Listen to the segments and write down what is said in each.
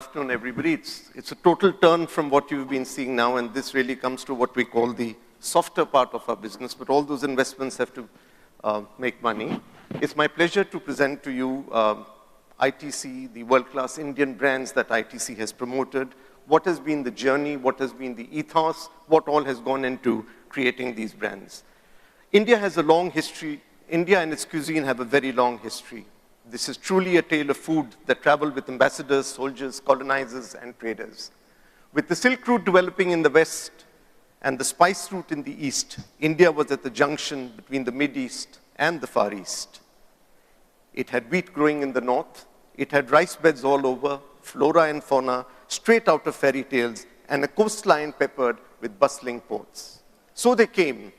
Afternoon, everybody. It's a total turn from what you've been seeing now, and this really comes to what we call the softer part of our business, but all those investments have to make money. It's my pleasure to present to you ITC, the world-class Indian brands that ITC has promoted, what has been the journey, what has been the ethos, what all has gone into creating these brands. India has a long history. India and its cuisine have a very long history. This is truly a tale of food that traveled with ambassadors, soldiers, colonizers, and traders. With the Silk Route developing in the west and the spice route in the east, India was at the junction between the Mid-East and the Far East. It had wheat growing in the north, it had rice beds all over, flora and fauna straight out of fairy tales, and a coastline peppered with bustling ports. So they came,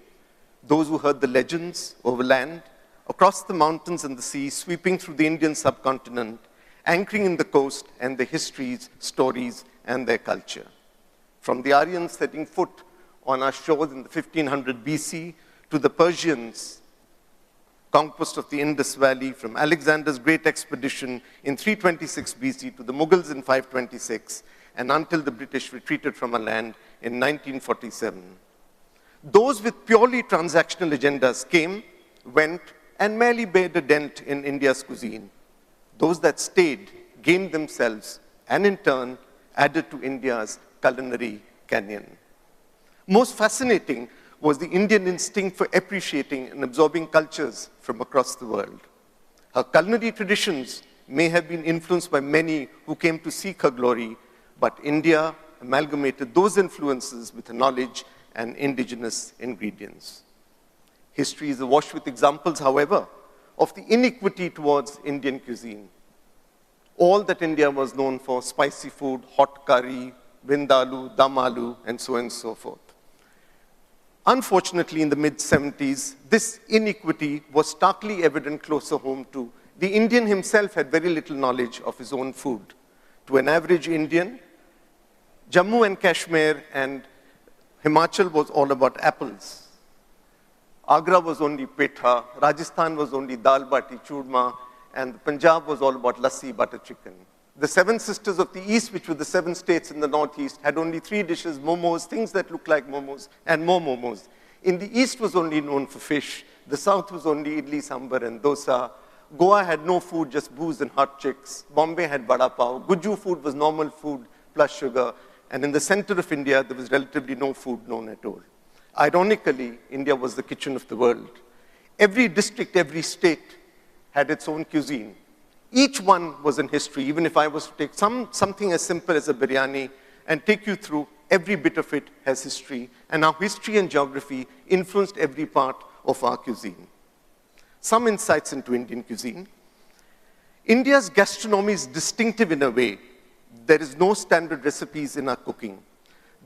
those who heard the legends overland, across the mountains and the sea, sweeping through the Indian subcontinent, anchoring in the coast and their histories, stories, and their culture. From the Aryans setting foot on our shores in the 1500 BC, to the Persians' conquest of the Indus Valley, from Alexander's great expedition in 326 BC to the Mughals in 526, and until the British retreated from our land in 1947. Those with purely transactional agendas came, went, and merely made a dent in India's cuisine. Those that stayed gained themselves and in turn added to India's culinary canyon. Most fascinating was the Indian instinct for appreciating and absorbing cultures from across the world. Her culinary traditions may have been influenced by many who came to seek her glory, but India amalgamated those influences with her knowledge and indigenous ingredients. History is awash with examples, however, of the inequity towards Indian cuisine. All that India was known for, spicy food, hot curry, vindaloo, dum aloo, and so on and so forth. Unfortunately, in the mid-70s, this inequity was starkly evident closer home too. The Indian himself had very little knowledge of his own food. To an average Indian, Jammu and Kashmir and Himachal was all about apples. Agra was only petha, Rajasthan was only dal bati churma, and Punjab was all about lassi, butter chicken. The seven sisters of the east, which were the seven states in the northeast, had only three dishes, momos, things that look like momos, and more momos. In the east was only known for fish. The south was only idli, sambar, and dosa. Goa had no food, just booze and hot chicks. Bombay had vada pav. Guju food was normal food plus sugar. And in the center of India, there was relatively no food known at all. Ironically, India was the kitchen of the world. Every district, every state had its own cuisine. Each one was in history. Even if I was to take something as simple as a biryani and take you through, every bit of it has history. And our history and geography influenced every part of our cuisine. Some insights into Indian cuisine. India's gastronomy is distinctive in a way. There is no standard recipes in our cooking.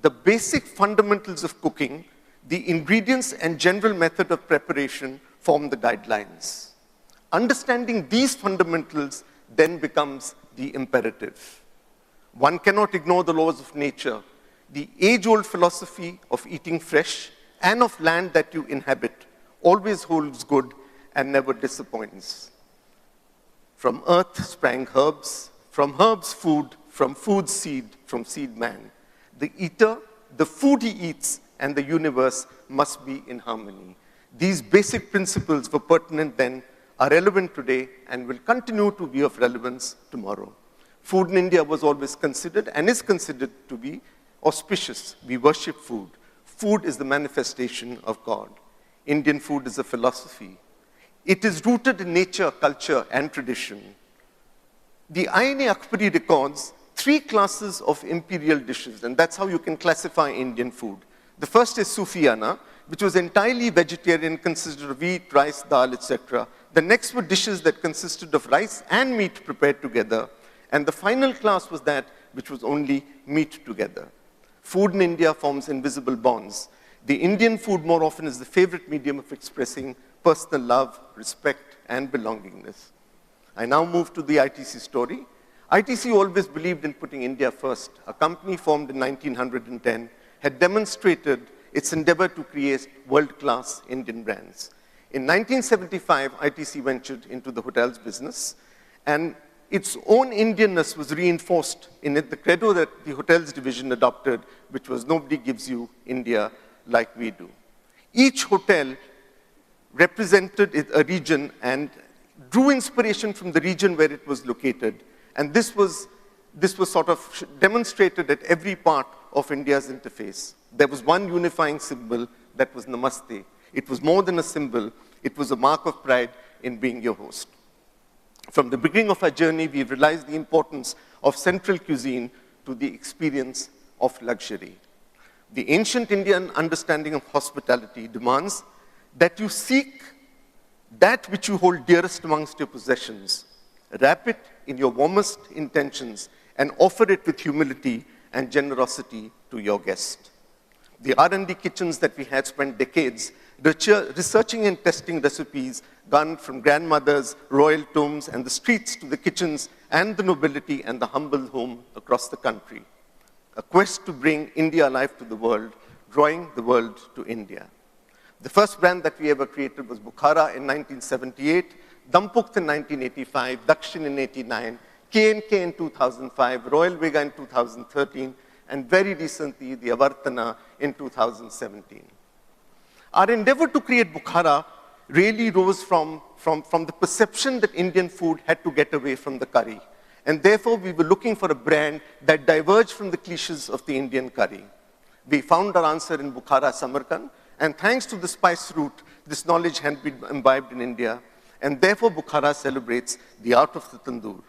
The basic fundamentals of cooking, the ingredients and general method of preparation form the guidelines. Understanding these fundamentals then becomes the imperative. One cannot ignore the laws of nature, the age-old philosophy of eating fresh and of land that you inhabit always holds good and never disappoints. From earth sprang herbs, from herbs food, from food seed, from seed man. The eater, the food he eats, and the universe must be in harmony. These basic principles were pertinent then, are relevant today, and will continue to be of relevance tomorrow. Food in India was always considered and is considered to be auspicious. We worship food. Food is the manifestation of God. Indian food is a philosophy. It is rooted in nature, culture, and tradition. The Ain-e-Akbari records 3 classes of imperial dishes, and that's how you can classify Indian food. The first is Sufiana, which was entirely vegetarian, consisted of wheat, rice, dal, etc. The next were dishes that consisted of rice and meat prepared together. And the final class was that which was only meat together. Food in India forms invisible bonds. The Indian food more often is the favorite medium of expressing personal love, respect, and belongingness. I now move to the ITC story. ITC always believed in putting India first. A company formed in 1910 had demonstrated its endeavor to create world-class Indian brands. In 1975, ITC ventured into the hotels business, and its own Indianness was reinforced in it, the credo that the hotels division adopted, which was nobody gives you India like we do. Each hotel represented a region and drew inspiration from the region where it was located. And this was sort of demonstrated at every part of India's interface. There was one unifying symbol that was Namaste. It was more than a symbol, it was a mark of pride in being your host. From the beginning of our journey, we've realized the importance of central cuisine to the experience of luxury. The ancient Indian understanding of hospitality demands that you seek that which you hold dearest amongst your possessions, wrap it in your warmest intentions, and offer it with humility and generosity to your guest. The R&D kitchens that we had spent decades researching and testing recipes garnered from grandmothers, royal tombs, and the streets to the kitchens and the nobility and the humble home across the country. A quest to bring India alive to the world, drawing the world to India. The first brand that we ever created was Bukhara in 1978, Dampukht in 1985, Dakshin in 89, K&K in 2005, Royal Vega in 2013, and very recently, the Avartana in 2017. Our endeavor to create Bukhara really rose from the perception that Indian food had to get away from the curry. And therefore, we were looking for a brand that diverged from the cliches of the Indian curry. We found our answer in Bukhara, Samarkand, and thanks to the spice route, this knowledge had been imbibed in India, and therefore Bukhara celebrates the art of the tandoor.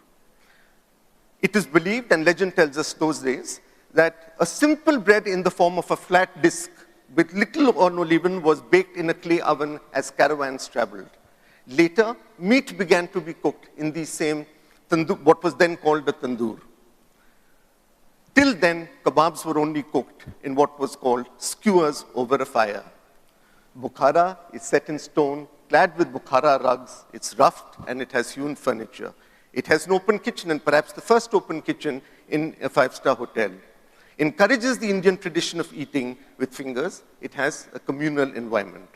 It is believed, and legend tells us those days, that a simple bread in the form of a flat disc with little or no leaven was baked in a clay oven as caravans traveled. Later, meat began to be cooked in the same tandoor, what was then called a tandoor. Till then, kebabs were only cooked in what was called skewers over a fire. Bukhara is set in stone, clad with Bukhara rugs. It's roughed and it has hewn furniture. It has an open kitchen, and perhaps the first open kitchen in a five-star hotel. Encourages the Indian tradition of eating with fingers. It has a communal environment.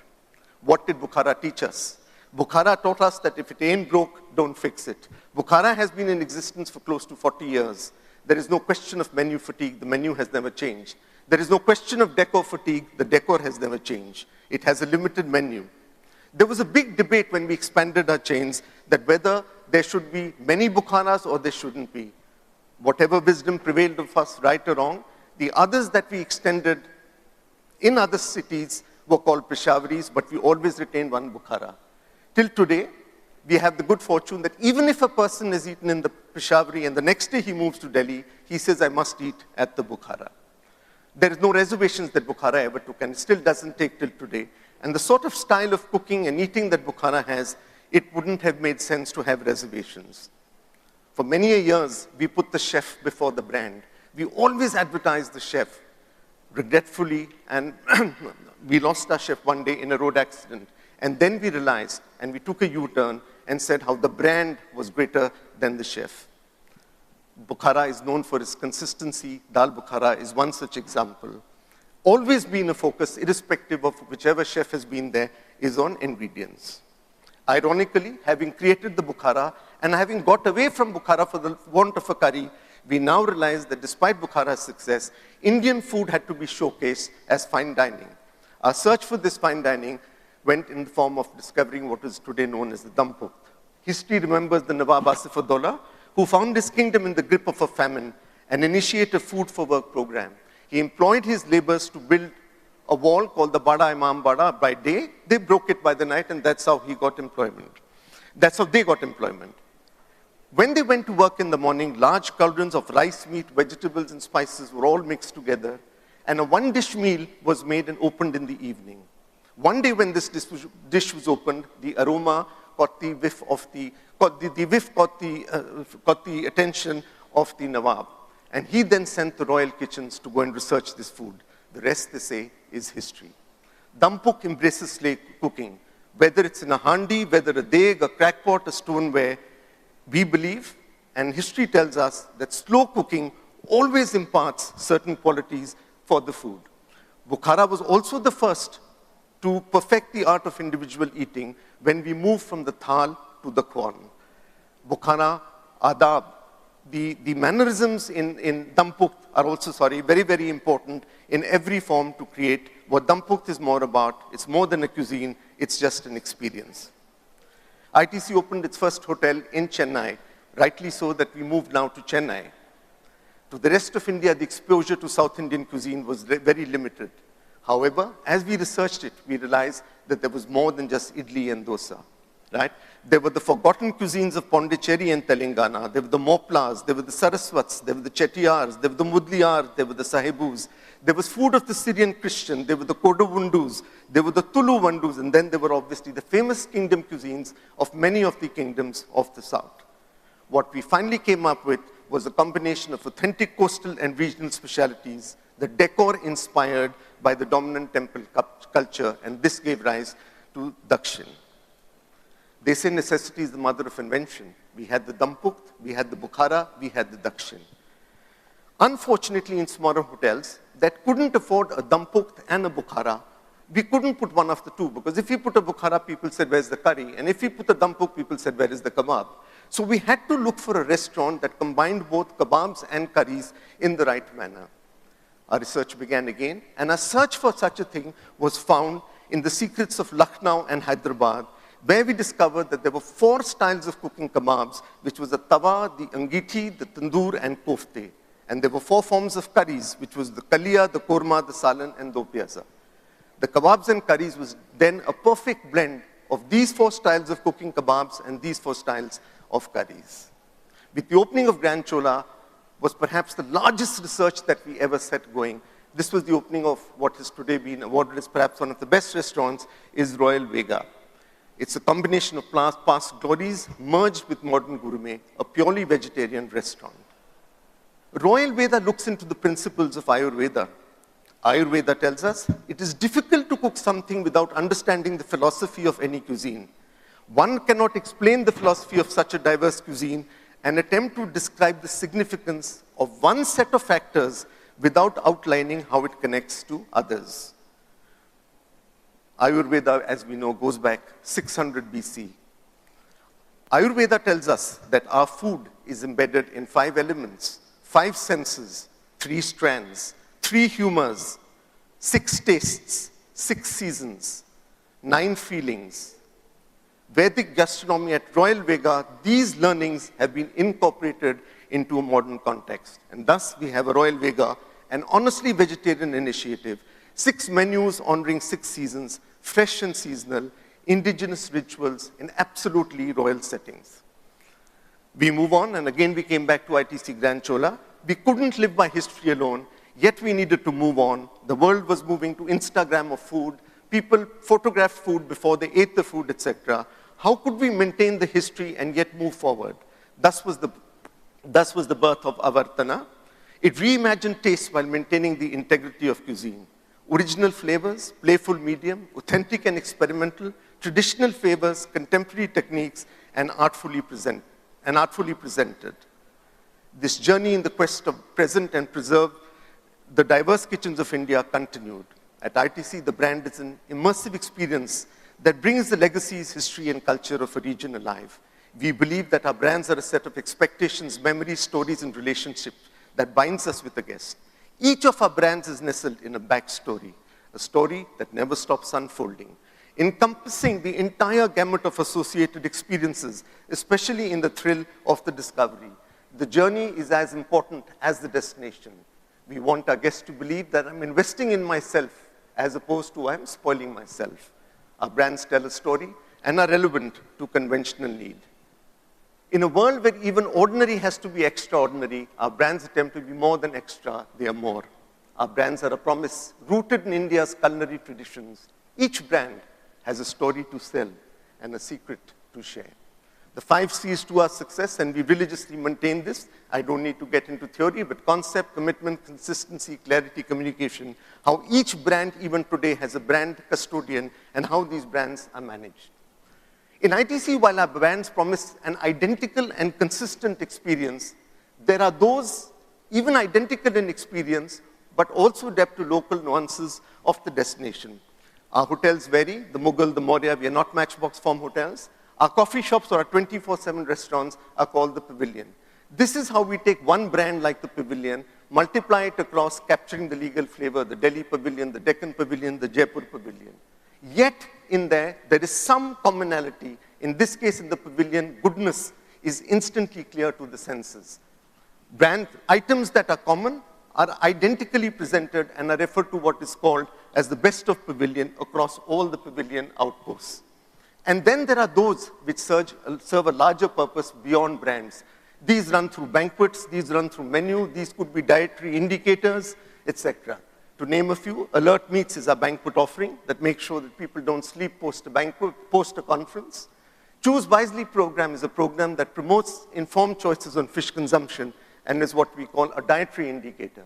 What did Bukhara teach us? Bukhara taught us that if it ain't broke, don't fix it. Bukhara has been in existence for close to 40 years. There is no question of menu fatigue. The menu has never changed. There is no question of decor fatigue. The decor has never changed. It has a limited menu. There was a big debate when we expanded our chains that whether there should be many Bukharas or there shouldn't be. Whatever wisdom prevailed of us, right or wrong, the others that we extended in other cities were called Peshawaris, but we always retained one Bukhara. Till today, we have the good fortune that even if a person is eaten in the Peshawari and the next day he moves to Delhi, he says, I must eat at the Bukhara. There is no reservations that Bukhara ever took, and it still doesn't take till today. And the sort of style of cooking and eating that Bukhara has, it wouldn't have made sense to have reservations. For many years, we put the chef before the brand. We always advertised the chef. Regretfully, and we lost our chef one day in a road accident. And then we realized, and we took a U-turn and said how the brand was greater than the chef. Bukhara is known for its consistency. Dal Bukhara is one such example. Always been a focus, irrespective of whichever chef has been there, is on ingredients. Ironically, having created the Bukhara and having got away from Bukhara for the want of a curry, we now realize that despite Bukhara's success, Indian food had to be showcased as fine dining. Our search for this fine dining went in the form of discovering what is today known as the Dampukht. History remembers the Nawab Asif-ud-Daula, who found his kingdom in the grip of a famine and initiated a food for work program. He employed his laborers to build a wall called the Bada Imam Bada by day. They broke it by the night, and that's how he got employment. That's how they got employment. When they went to work in the morning, large cauldrons of rice, meat, vegetables, and spices were all mixed together, and a one-dish meal was made and opened in the evening. One day when this dish was opened, the aroma caught the whiff of caught the attention of the Nawab. And he then sent the royal kitchens to go and research this food. The rest, they say, is history. Dampukh embraces slow cooking. Whether it's in a handi, whether a deg, a crackpot, a stoneware, we believe, and history tells us, that slow cooking always imparts certain qualities for the food. Bukhara was also the first to perfect the art of individual eating when we moved from the thal to the kwan. Bukhara adab. The mannerisms in Dampuk are also, very, very important in every form to create what Dampuk is more about. It's more than a cuisine, it's just an experience. ITC opened its first hotel in Chennai, rightly so that we moved now to Chennai. To the rest of India, the exposure to South Indian cuisine was very limited. However, as we researched it, we realized that there was more than just idli and dosa. Right? There were the forgotten cuisines of Pondicherry and Telangana. There were the Moplas, there were the Saraswats, there were the Chettiars, there were the Mudliyar, there were the Sahibus. There was food of the Syrian Christian, there were the Kodavundus, there were the Tulu Wandus, and then there were obviously the famous kingdom cuisines of many of the kingdoms of the south. What we finally came up with was a combination of authentic coastal and regional specialities, the decor inspired by the dominant temple culture, and this gave rise to Dakshin. They say necessity is the mother of invention. We had the Dampuk, we had the Bukhara, we had the Dakshin. Unfortunately, in smaller hotels that couldn't afford a Dampuk and a Bukhara, we couldn't put one of the two, because if we put a Bukhara, people said, where's the curry? And if we put a Dampuk, people said, where is the kebab? So we had to look for a restaurant that combined both kebabs and curries in the right manner. Our research began again, and our search for such a thing was found in the secrets of Lucknow and Hyderabad, where we discovered that there were 4 styles of cooking kebabs, which was the tawa, the angithi, the tandoor, and kofte. And there were 4 forms of curries, which was the kalia, the korma, the salan, and do pyaza. The kebabs and curries was then a perfect blend of these 4 styles of cooking kebabs and these 4 styles of curries. With the opening of Grand Chola was perhaps the largest research that we ever set going. This was the opening of what has today been awarded as perhaps one of the best restaurants, is Royal Vega. It's a combination of past glories merged with modern gourmet, a purely vegetarian restaurant. Royal Veda looks into the principles of Ayurveda. Ayurveda tells us it is difficult to cook something without understanding the philosophy of any cuisine. One cannot explain the philosophy of such a diverse cuisine and attempt to describe the significance of one set of factors without outlining how it connects to others. Ayurveda, as we know, goes back 600 BC. Ayurveda tells us that our food is embedded in 5 elements, 5 senses, 3 strands, 3 humors, 6 tastes, 6 seasons, 9 feelings. Vedic gastronomy at Royal Vega, these learnings have been incorporated into a modern context. And thus, we have a Royal Vega, an honestly vegetarian initiative, 6 menus honoring 6 seasons, fresh and seasonal, indigenous rituals in absolutely royal settings. We move on, and again we came back to ITC Grand Chola. We couldn't live by history alone, yet we needed to move on. The world was moving to Instagram of food. People photographed food before they ate the food, etc. How could we maintain the history and yet move forward? Thus was the birth of Avartana. It reimagined taste while maintaining the integrity of cuisine. Original flavors, playful medium, authentic and experimental, traditional flavors, contemporary techniques, and artfully presented. This journey in the quest of present and preserve the diverse kitchens of India continued. At ITC, the brand is an immersive experience that brings the legacies, history, and culture of a region alive. We believe that our brands are a set of expectations, memories, stories, and relationships that binds us with the guest. Each of our brands is nestled in a backstory, a story that never stops unfolding, encompassing the entire gamut of associated experiences, especially in the thrill of the discovery. The journey is as important as the destination. We want our guests to believe that I'm investing in myself as opposed to I'm spoiling myself. Our brands tell a story and are relevant to conventional need. In a world where even ordinary has to be extraordinary, our brands attempt to be more than extra, they are more. Our brands are a promise rooted in India's culinary traditions. Each brand has a story to sell and a secret to share. The 5 C's to our success, and we religiously maintain this. I don't need to get into theory, but concept, commitment, consistency, clarity, communication, how each brand even today has a brand custodian and how these brands are managed. In ITC, while our brands promise an identical and consistent experience, there are those even identical in experience, but also adapt to local nuances of the destination. Our hotels vary, the Mughal, the Maurya, we are not matchbox form hotels. Our coffee shops or our 24/7 restaurants are called the Pavilion. This is how we take one brand like the Pavilion, multiply it across, capturing the legal flavor, the Delhi Pavilion, the Deccan Pavilion, the Jaipur Pavilion. Yet, in there is some commonality. In this case, in the Pavilion, goodness is instantly clear to the senses. Brand items that are common are identically presented and are referred to what is called as the best of Pavilion across all the Pavilion outposts. And then there are those which serve a larger purpose beyond brands. These run through banquets, these run through menu, these could be dietary indicators, etc. To name a few, Alert Meats is our banquet offering that makes sure that people don't sleep post a banquet, post a conference. Choose Wisely program is a program that promotes informed choices on fish consumption and is what we call a dietary indicator.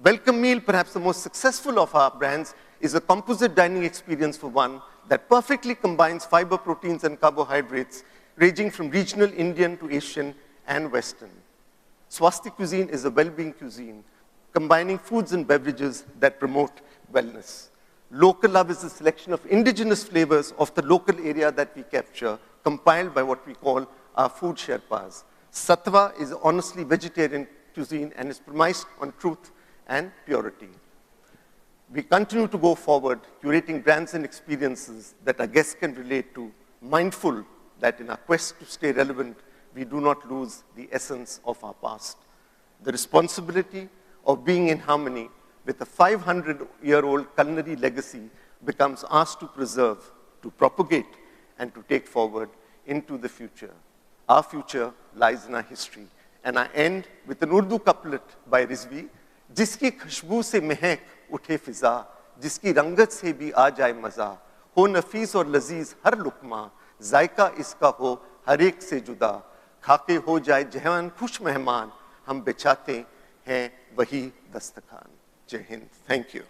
Welcome Meal, perhaps the most successful of our brands, is a composite dining experience for one that perfectly combines fiber, proteins, and carbohydrates, ranging from regional Indian to Asian and Western. Swasti cuisine is a well-being cuisine, combining foods and beverages that promote wellness. Local love is a selection of indigenous flavors of the local area that we capture, compiled by what we call our food Sherpas. Sattva is honestly vegetarian cuisine and is premised on truth and purity. We continue to go forward, curating brands and experiences that our guests can relate to, mindful that in our quest to stay relevant, we do not lose the essence of our past. The responsibility of being in harmony with a 500-year-old culinary legacy becomes ours to preserve, to propagate, and to take forward into the future. Our future lies in our history. And I end with an Urdu couplet by Rizvi, जिसकी खुशबू से महक उठे फिजा, जिसकी रंगत से भी आ जाए मजा, हो नफीस और लजीज हर लुकमा, जायका इसका हो हर एक से जुदा, खाके हो जाए जहान खुश मेहमान, हम बिछाते हैं वही दस्तखान. Jai Hind. Thank you.